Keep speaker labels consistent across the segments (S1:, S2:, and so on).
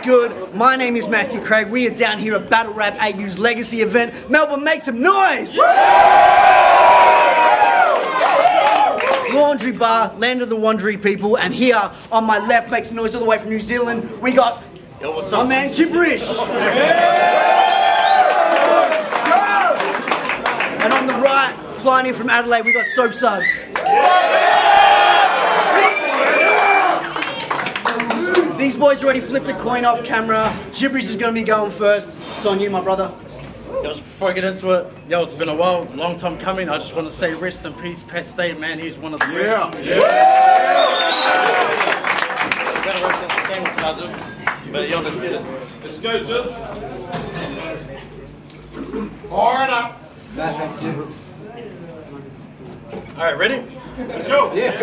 S1: good? My name is Matthew Craig. We are down here at BATTLERAP.AU's legacy event. Melbourne, make some noise! Laundry Bar, land of the Wandering people, and here on my left, makes noise all the way from New Zealand, we got my man Jiburish. And on the right, flying in from Adelaide, we got Sope Suddz. These boys already flipped a coin off camera. Jiburish is going to be going first. It's on you, my brother.
S2: Yo, just before I get into it, yo, it's been a while, long time coming. I just want to say rest in peace, Pat Stay, man. He's one of the best. But yo, let's get it.
S3: Let's go, Jib. Fire it up.
S2: Alright, ready?
S3: Let's go.
S1: Yeah,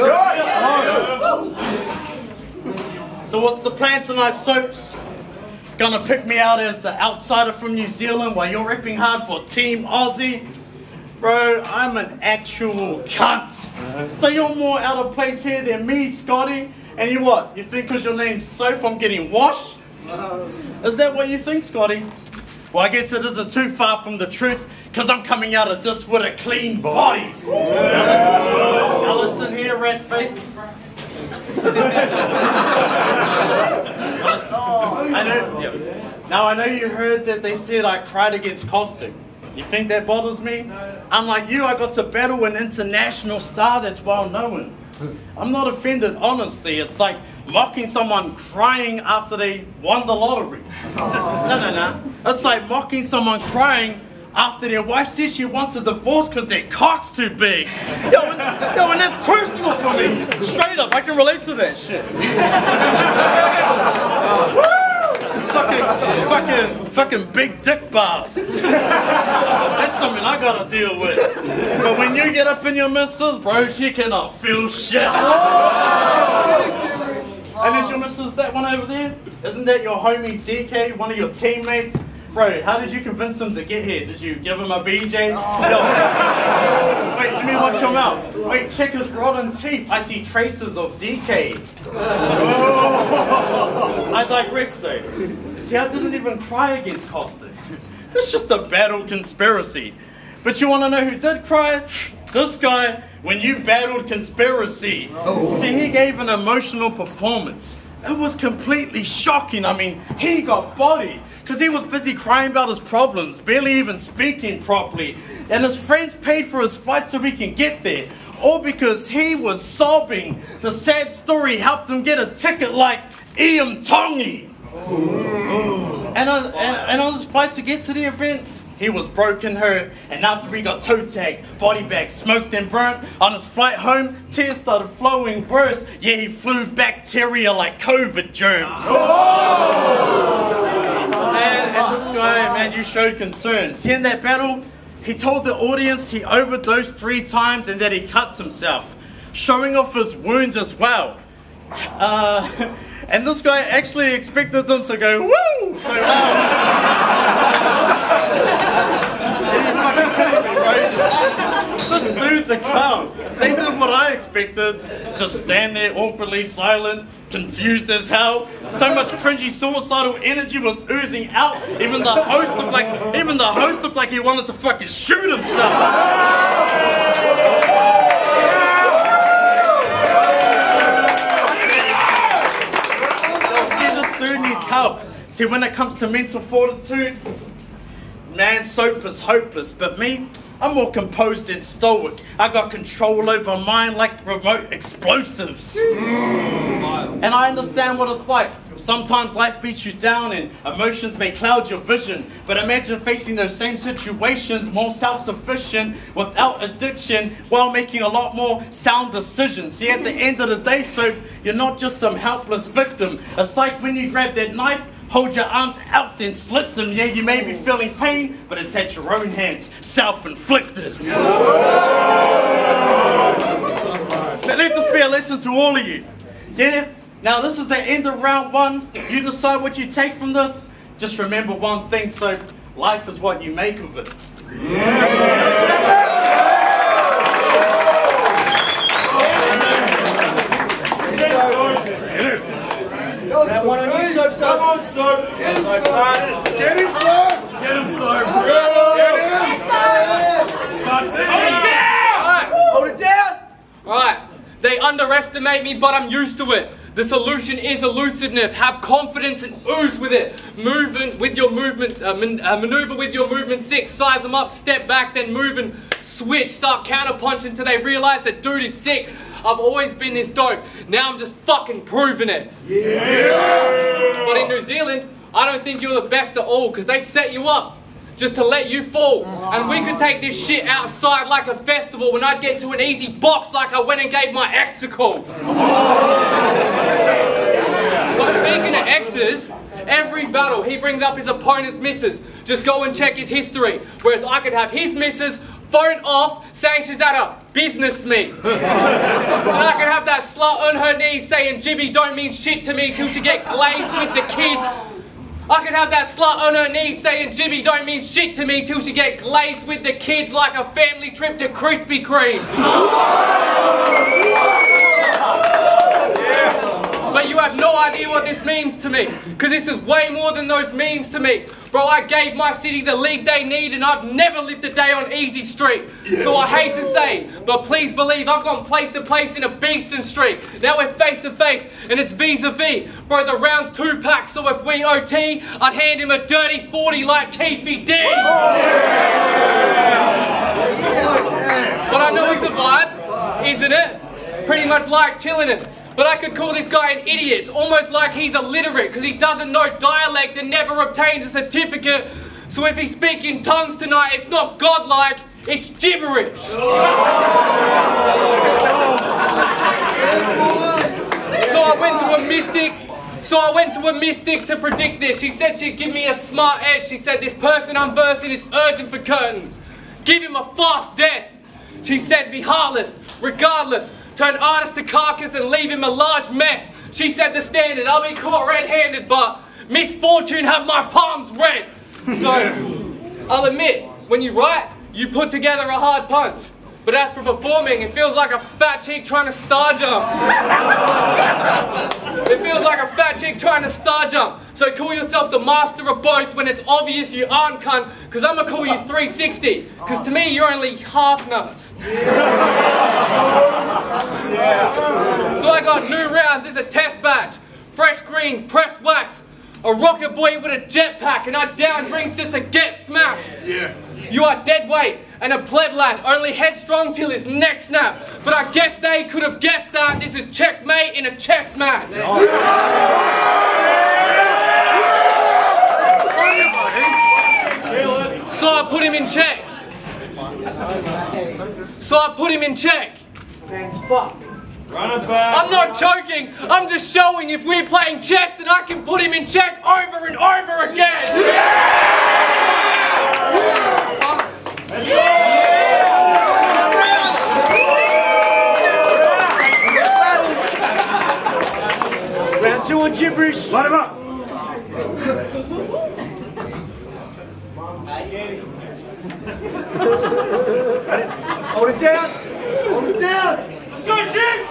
S2: So what's the plan tonight, Sopes? Gonna pick me out as the outsider from New Zealand while you're ripping hard for Team Aussie? Bro, I'm an actual cunt. So you're more out of place here than me, Scotty? And you what? You think because your name's Soap I'm getting washed? Is that what you think, Scotty? Well, I guess it isn't too far from the truth, because I'm coming out of this with a clean body. Now listen here, red face. I know you heard that they said I cried against Caustic. You think that bothers me? Unlike you, I got to battle an international star that's well known. I'm not offended, honestly. It's like mocking someone crying after they won the lottery. No. It's like mocking someone crying after their wife says she wants a divorce because their cock's too big. Yo, and that's personal for me. Straight up, I can relate to that shit. Fucking big dick bars. That's something I gotta deal with. But when you get up in your missus, bro, she cannot feel shit. And is your missus that one over there? Isn't that your homie DK, one of your teammates? Bro, how did you convince him to get here? Did you give him a BJ? Yo. Wait, let me watch your mouth. Wait, check his rotten teeth. I see traces of DK. I digress though. See, I didn't even cry against Caustic. It's just a battle conspiracy. But you want to know who did cry? This guy, when you battled conspiracy. See, he gave an emotional performance. It was completely shocking. I mean, he got bodied because he was busy crying about his problems, barely even speaking properly. And his friends paid for his flight so he can get there. All because he was sobbing. The sad story helped him get a ticket like Ian Tongi. And on his flight to get to the event, he was broken hurt, and after he got toe tagged, body bag smoked and burnt, on his flight home, tears started flowing worse. Yeah, he flew bacteria like COVID germs. And this guy, man, you showed concern. See, in that battle, he told the audience he overdosed 3 times and that he cuts himself, showing off his wounds as well. And this guy actually expected them to go, woo! So loud. Are you fucking kidding me, bro? This dude's a clown. They did what I expected. Just stand there awkwardly silent, confused as hell. So much cringy suicidal energy was oozing out. Even the host looked like he wanted to fucking shoot himself. Help. See, when it comes to mental fortitude, man, Soap is hopeless, but me, I'm more composed and stoic. I got control over mine like remote explosives. And I understand what it's like. Sometimes life beats you down and emotions may cloud your vision. But imagine facing those same situations, more self-sufficient, without addiction, while making a lot more sound decisions. See, at the end of the day, Soap, you're not just some helpless victim. It's like when you grab that knife, hold your arms out, then slit them. Yeah, you may be feeling pain, but it's at your own hands, self-inflicted. But let this be a lesson to all of you. Yeah? Now this is the end of round 1. You decide what you take from this. Just remember one thing, so life is what you make of it.
S1: That one on you, Sope Suddz.
S3: Come on, Sope. Get him, Sope.
S4: Get him, Sope.
S3: Get him, Sope.
S1: Hold it down.
S5: Alright, they underestimate me, but I'm used to it. The solution is elusiveness. Have confidence and ooze with it. Movement with your movement, maneuver with your movement 6. Size them up, step back, then move and switch. Start counterpunching until they realize that dude is sick. I've always been this dope. Now I'm just fucking proving it. Yeah. But in New Zealand, I don't think you're the best at all because they set you up just to let you fall. And we could take this shit outside like a festival when I'd get to an easy box like I went and gave my ex a call. But speaking of exes, every battle he brings up his opponent's missus. Just go and check his history. Whereas I could have his missus phone off saying she's at a business meet. And I could have that slut on her knees saying Jibby don't mean shit to me till she get glazed with the kids. I could have that slut on her knees saying Jibby don't mean shit to me till she get glazed with the kids like a family trip to Krispy Kreme. But you have no idea what this means to me, because this is way more than those memes to me. Bro, I gave my city the league they need and I've never lived a day on easy street. So I hate to say, but please believe I've gone place to place in a beastin' streak. Now we're face to face and it's vis-a-vis. Bro, the round's 2-pack, so if we OT, I'd hand him a dirty 40 like Keefy D. But I know it's a vibe, isn't it? Pretty much like chilling it. But I could call this guy an idiot. It's almost like he's illiterate because he doesn't know dialect and never obtains a certificate. So if he's speaking tongues tonight, it's not godlike, it's gibberish. So I went to a mystic to predict this. She said she'd give me a smart edge. She said this person I'm versing is urgent for curtains. Give him a fast death. She said be heartless, regardless. Turn artist to carcass and leave him a large mess. She said the standard, I'll be caught red-handed, but misfortune have my palms red. So, I'll admit, when you write, you put together a hard punch. But as for performing, it feels like a fat chick trying to star jump. It feels like a fat chick trying to star jump. So call yourself the master of both when it's obvious you aren't cunt, because I'm going to call you 360, because to me you're only half nuts. So I got new rounds, this is a test batch. Fresh green, pressed wax. A rocket boy with a jetpack, and I down drinks just to get smashed. Yeah. You are dead weight and a pleb lad, only headstrong till his neck snap. But I guess they could have guessed that this is checkmate in a chess match. So I put him in check. Man, fuck.
S3: Run it back.
S5: I'm not joking, I'm just showing if we're playing chess that I can put him in check over and over again.
S3: Let's go.
S1: Round 2 on Jiburish.
S4: Light him up.
S1: Hold it down. Hold it down.
S3: Let's go, Jigs.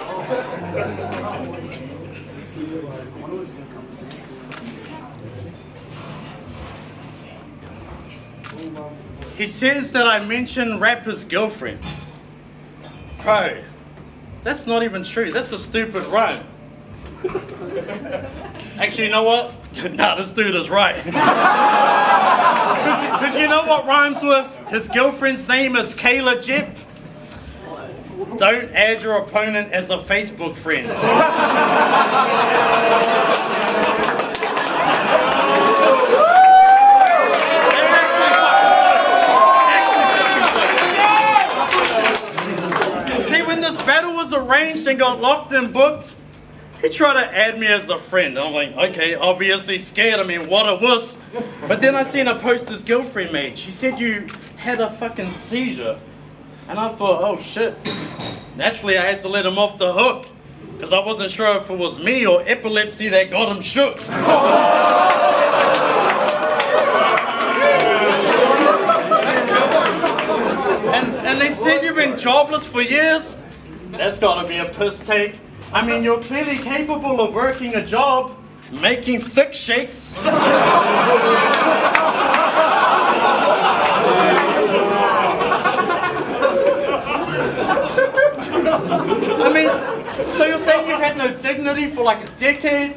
S2: He says that I mentioned rapper's girlfriend. Bro, that's not even true. That's a stupid rhyme. Actually, you know what? Nah, this dude is right. Because you know what rhymes with his girlfriend's name is Kayla Jip? Don't add your opponent as a Facebook friend. See, when this battle was arranged and got locked and booked, he tried to add me as a friend. I'm like, okay, obviously scared. I mean, what a wuss. But then I seen a post his girlfriend made. She said you had a fucking seizure. And I thought, oh shit. Naturally, I had to let him off the hook. Because I wasn't sure if it was me or epilepsy that got him shook. And they said you've been jobless for years. That's gotta be a piss take. I mean, you're clearly capable of working a job. making thick shakes. I mean, so you're saying you've had no dignity for like a decade?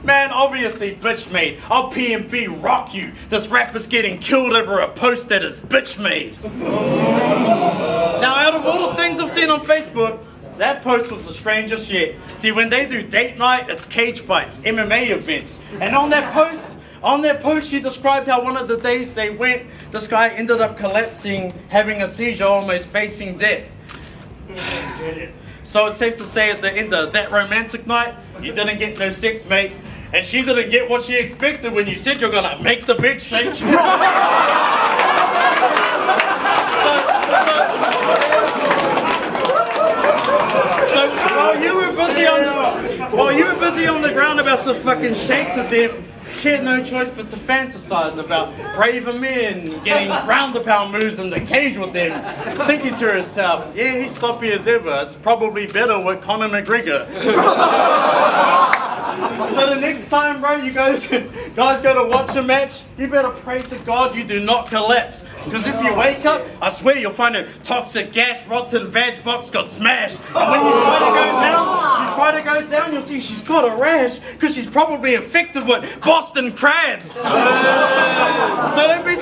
S2: Man, obviously bitch made. I'll P&B rock you. This rapper's getting killed over a post that is bitch made. Now, out of all the things I've seen on Facebook, that post was the strangest yet. See, when they do date night, it's cage fights, MMA events. And on that post, she described how one of the days they went, this guy ended up collapsing, having a seizure, almost facing death. So it's safe to say at the end of that romantic night, you didn't get no sex, mate. And she didn't get what she expected when you said you're gonna make the bed shake. So while you were busy on the ground about to fucking shake to death, she had no choice but to fantasize about braver men getting round-the-pound moves in the cage with them, thinking to herself, yeah, he's sloppy as ever. It's probably better with Conor McGregor. So the next time, bro, you guys go to watch a match, you better pray to God you do not collapse. Because if you wake up, I swear you'll find a toxic gas, rotten vag box got smashed. And when you try to go down, you'll see she's got a rash because she's probably infected with Boston crabs. So don't be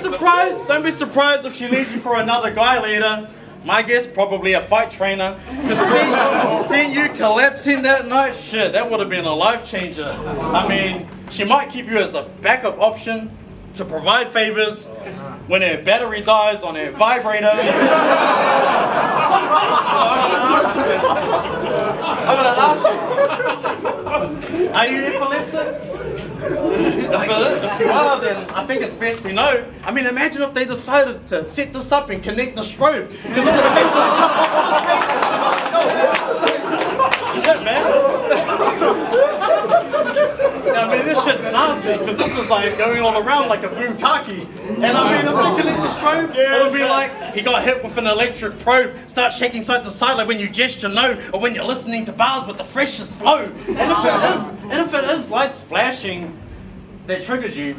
S2: surprised if she leaves you for another guy later. My guess, probably a fight trainer. Because seeing you collapsing that night, shit, that would have been a life changer. I mean, she might keep you as a backup option to provide favors when her battery dies on her vibrator. I'm gonna ask you, are you epileptic? If you are, then I think it's best we know. I mean, imagine if they decided to set this up and connect the strobe. Because all the shit, man. I mean, this shit's nasty because this is like going all around like a bukkake. And I mean, if they connect the strobe, it'll be like he got hit with an electric probe, start shaking side to side like when you gesture no, or when you're listening to bars with the freshest flow. And if it is lights flashing that triggers you,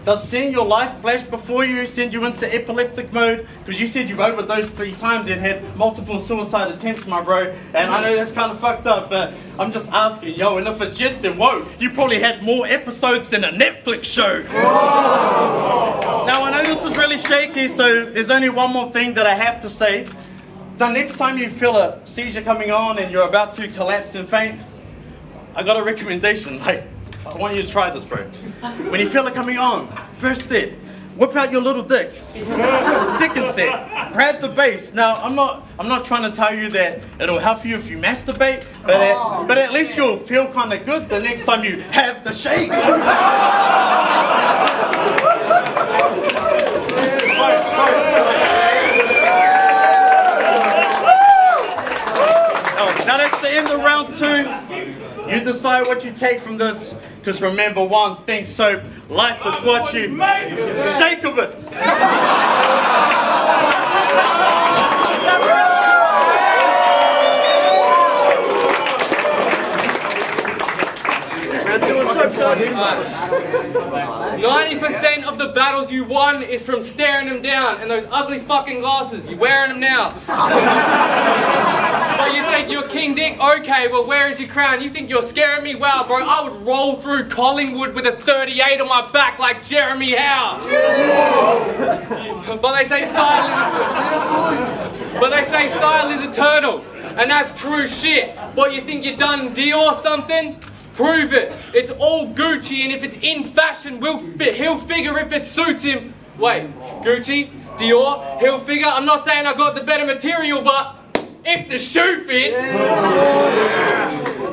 S2: does seeing your life flash before you send you into epileptic mode? Because you said you've overdosed 3 times and had multiple suicide attempts, my bro. And I know that's kind of fucked up, but I'm just asking, yo, and if it's yes, then whoa, you probably had more episodes than a Netflix show. Now, I know this is really shaky, so there's only one more thing that I have to say. The next time you feel a seizure coming on and you're about to collapse and faint, I got a recommendation. Like, I want you to try this, bro. When you feel it coming on, first step, whip out your little dick. Second step, grab the base. Now, I'm not trying to tell you that it'll help you if you masturbate, but at least you'll feel kind of good the next time you have the shake. Now that's the end of round 2. You decide what you take from this. Because remember one thing, Sope, life is what you shake of it.
S1: Round 2 on Sope Suddz.
S5: 90% of the battles you won is from staring them down and those ugly fucking glasses. You're wearing them now. But you think you're King Dick? Okay, well, where is your crown? You think you're scaring me? Wow, bro, I would roll through Collingwood with a 38 on my back like Jeremy Howe. But they say style is eternal. And that's true shit. What, you think you done Dior something? Prove it. It's all Gucci, and if it's in fashion, he'll figure if it suits him. Wait, Gucci, Dior, he'll figure. I'm not saying I got the better material, but if the shoe fits,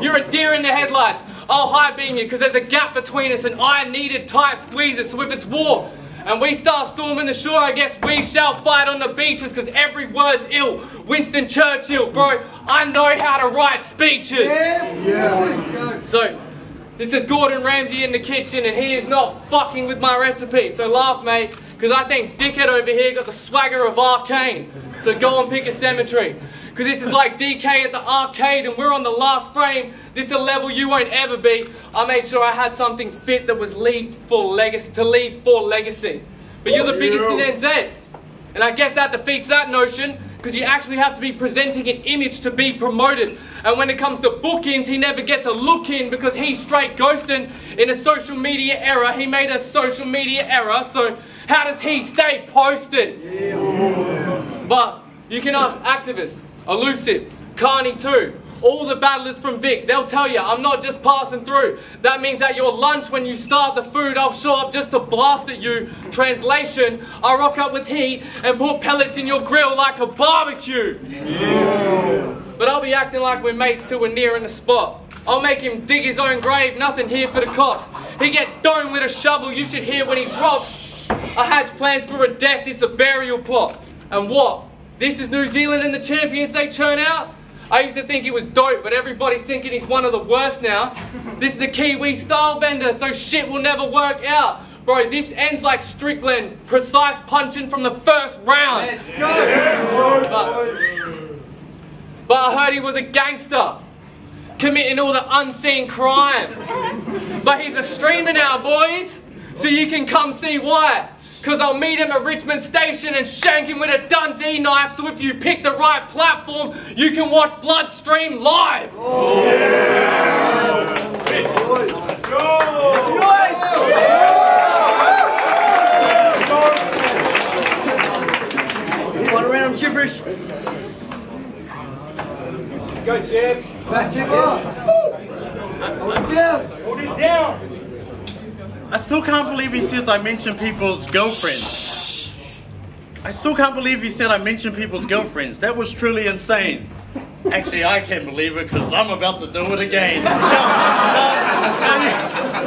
S5: you're a deer in the headlights. I'll high beam you because there's a gap between us, and I needed tight squeezes. So if it's war and we start storming the shore, I guess we shall fight on the beaches because every word's ill. Winston Churchill, bro, I know how to write speeches. Yeah. So, this is Gordon Ramsay in the kitchen and he is not fucking with my recipe. So laugh, mate, because I think dickhead over here got the swagger of Arcane. So go and pick a cemetery. Because this is like DK at the arcade and we're on the last frame. This is a level you won't ever be. I made sure I had something fit that was leave for legacy. But you're the biggest in NZ. And I guess that defeats that notion, because you actually have to be presenting an image to be promoted. And when it comes to bookings, he never gets a look in because he's straight ghosting in a social media era. He made a social media error, so how does he stay posted? But you can ask activists, Elusive, Carney too, all the battlers from Vic, they'll tell you, I'm not just passing through. That means at your lunch when you start the food, I'll show up just to blast at you. Translation, I rock up with heat and put pellets in your grill like a barbecue. But I'll be acting like we're mates till we're nearing the spot. I'll make him dig his own grave, nothing here for the cops. He get domed with a shovel, you should hear when he drops. I hatch plans for a death, this is a burial plot. And what? This is New Zealand and the champions they churn out? I used to think he was dope, but everybody's thinking he's one of the worst now. This is a Kiwi style bender, so shit will never work out. Bro, this ends like Strickland, precise punching from the first round.
S4: Let's go!
S5: But I heard he was a gangster, committing all the unseen crime. But he's a streamer now, boys, so you can come see why. Cause I'll meet him at Richmond Station and shank him with a Dundee knife, so if you pick the right platform, you can watch Bloodstream live!
S3: Oh, yeah. Let's go!
S1: That's nice! One around Jiburish.
S3: Go, Jib.
S1: Back Jib off. Down.
S3: Hold it down.
S2: I still can't believe he says I mention people's girlfriends. I still can't believe he said I mention people's girlfriends. That was truly insane. Actually, I can't believe it because I'm about to do it again.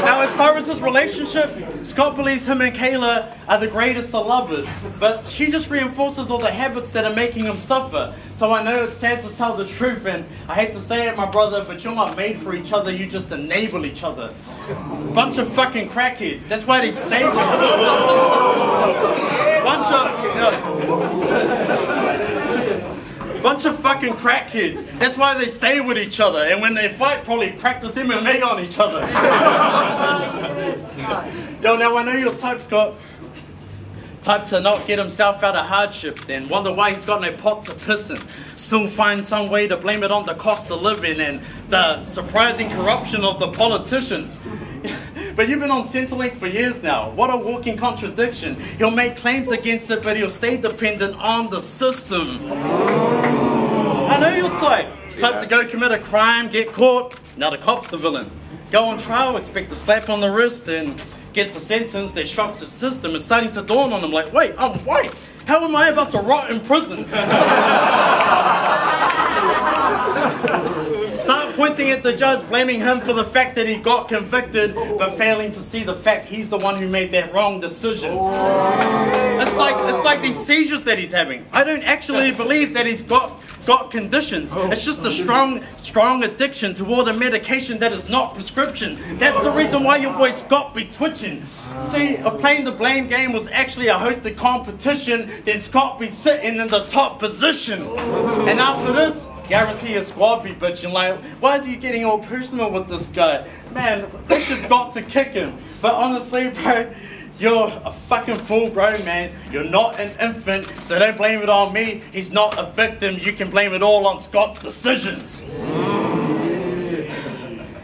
S2: Now, as far as his relationship, Scott believes him and Kayla are the greatest of lovers, but she just reinforces all the habits that are making him suffer. So I know it's sad to tell the truth, and I hate to say it, my brother, but you're not made for each other, you just enable each other. Bunch of fucking crackheads, that's why they stay with each other. Bunch of fucking crackheads. That's why they stay with each other. And when they fight, probably practice MMA on each other. Yo, now I know your type, Scott. Type to not get himself out of hardship, then wonder why he's got no pot to piss in. Still find some way to blame it on the cost of living and the surprising corruption of the politicians. But you've been on Centrelink for years now. What a walking contradiction. He'll make claims against it, but he'll stay dependent on the system. I know your type. Type to go commit a crime, get caught. Now the cop's the villain. Go on trial, expect a slap on the wrist, and gets a sentence that shocks the system. It's starting to dawn on him like, wait, I'm white. How am I about to rot in prison? Start pointing at the judge, blaming him for the fact that he got convicted, but failing to see the fact he's the one who made that wrong decision. It's like these seizures that he's having. I don't actually believe that he's got conditions. It's just a strong addiction toward a medication that is not prescription. That's the reason why your boy Scott be twitching. See, if playing the blame game was actually a hosted competition, then Scott be sitting in the top position. And after this, guarantee a squad be bitching like, why is he getting all personal with this guy? Man, they should got to kick him. But honestly, bro, you're a fucking fool, bro, man. You're not an infant, so don't blame it on me. He's not a victim. You can blame it all on Scott's decisions.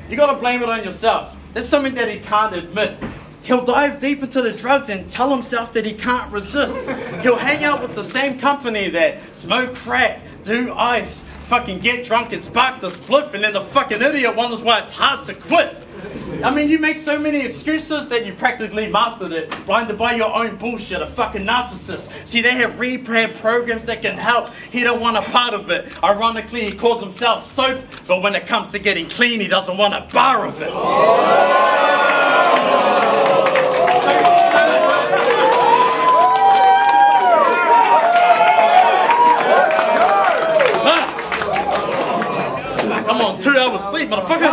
S2: You gotta blame it on yourself. That's something that he can't admit. He'll dive deep into the drugs and tell himself that he can't resist. He'll hang out with the same company that smoke crack, do ice, fucking get drunk and spark the spliff, and then the fucking idiot wonders why it's hard to quit. I mean, you make so many excuses that you practically mastered it, blinded by your own bullshit, a fucking narcissist. See, they have rehab programs that can help. He don't want a part of it. Ironically, he calls himself Sope, but when it comes to getting clean, he doesn't want a bar of it. I'm on 2 hours sleep, motherfucker.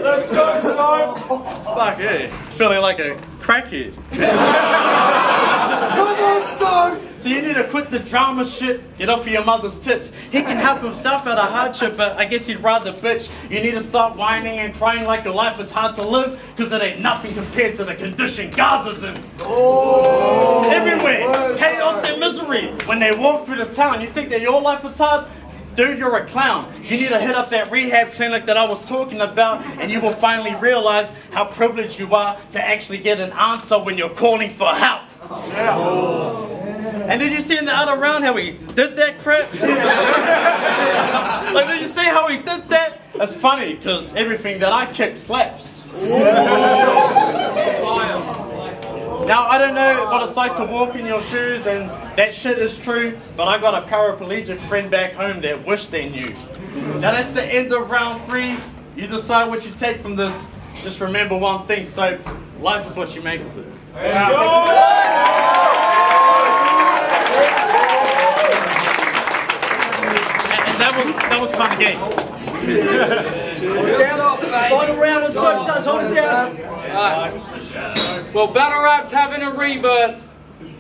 S3: Let's go, son.
S2: Fuck yeah, feeling like a crackhead.
S1: Come on,
S2: So you need to quit the drama shit, get off of your mother's tits. He can help himself out of hardship, but I guess he'd rather bitch. You need to stop whining and crying like your life is hard to live, because it ain't nothing compared to the condition Gaza's in. Oh. Everywhere, chaos and misery. When they walk through the town, you think that your life is hard? Dude, you're a clown. You need to hit up that rehab clinic that I was talking about, and you will finally realize how privileged you are to actually get an answer when you're calling for help. Yeah. Oh. And did you see in the other round how he did that crap? Like, did you see how he did that? That's funny, because everything that I kick slaps. Now, I don't know what it's like to walk in your shoes, and that shit is true, but I got a paraplegic friend back home that wished they knew. Now, that's the end of round 3. You decide what you take from this. Just remember one thing, Sope. Life is what you make of it.
S3: Let's go!
S2: And that was kind of gay.
S1: Hold it down. Final round on Sope Suddz. Hold it down.
S5: Alright. Well, Battle Rap's having a rebirth.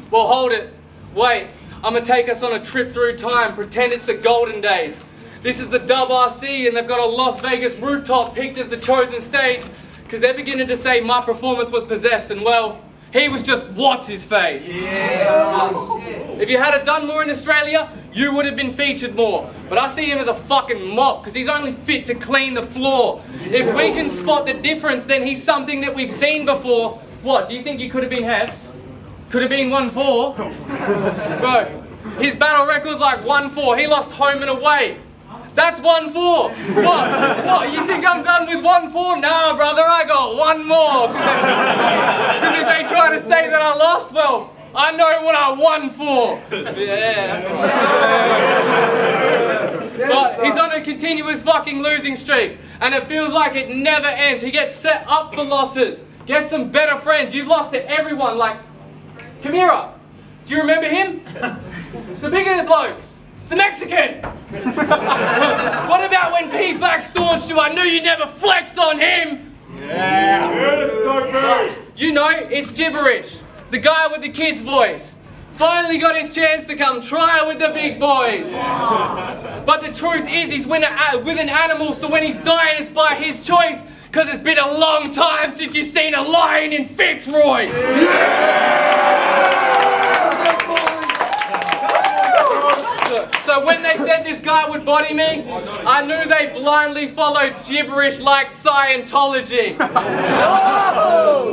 S5: Well, hold it. Wait. I'm going to take us on a trip through time. Pretend it's the golden days. This is the WRC, and they've got a Las Vegas rooftop picked as the chosen stage, because they're beginning to say my performance was possessed, and well, he was just what's his face. Yeah. If you had done more in Australia, you would have been featured more. But I see him as a fucking mop, because he's only fit to clean the floor. If we can spot the difference, then he's something that we've seen before. What, do you think you could have been Hefs? Could have been 1-4? Bro, his battle record's like 1-4. He lost home and away. That's 1-4. What? You think I'm done with 1-4? Nah, brother, I got one more. Because if they try to say that I lost, well, I know what I won for. Yeah, that's what. But he's on a continuous fucking losing streak, and it feels like it never ends. He gets set up for losses. Get some better friends. You've lost to everyone, like Kamira. Do you remember him? The bigger bloke. The Mexican! What about when P-Flack staunched you? I knew you'd never flex on him!
S3: Yeah! It's so good!
S5: You know, it's Jiburish, the guy with the kid's voice. Finally got his chance to come try with the big boys. But the truth is, he's with an animal, so when he's dying, it's by his choice, because it's been a long time since you've seen a lion in Fitzroy! So when they said this guy would body me, I knew they blindly followed Jiburish like Scientology.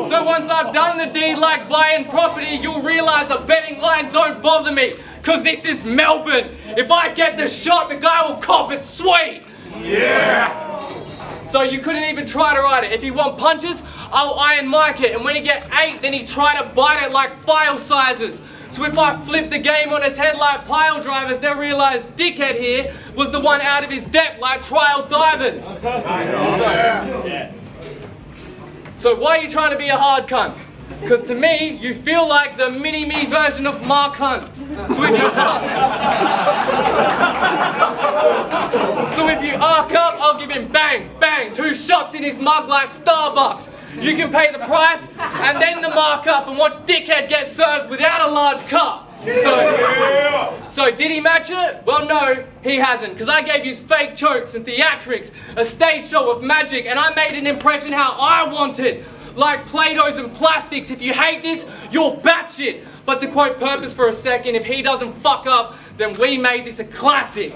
S5: So once I've done the deed like buying property, you'll realise a betting line don't bother me, because this is Melbourne. If I get the shot, the guy will cop it sweet. Yeah. So you couldn't even try to ride it. If you want punches, I'll iron mic it, and when he get 8, then he try to bite it like file sizes. So if I flip the game on his head like pile drivers, they'll realise dickhead here was the one out of his depth like trial divers. So why are you trying to be a hard cunt? Because to me, you feel like the mini-me version of Mark Hunt. So if you arc up, I'll give him bang, bang, 2 shots in his mug like Starbucks. You can pay the price and then the markup and watch dickhead get served without a large cup. So did he match it? Well, no, he hasn't, because I gave you fake chokes and theatrics, a stage show of magic, and I made an impression how I wanted. Like Play-Dohs and plastics. If you hate this, you're batshit. But to quote Purpose for a second, if he doesn't fuck up, then we made this a classic.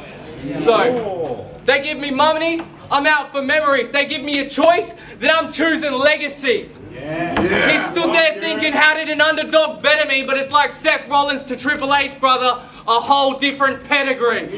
S5: So, they give me money, I'm out for memories. They give me a choice, then I'm choosing legacy. He stood there thinking, how did an underdog better me? But it's like Seth Rollins to Triple H, brother, a whole different pedigree.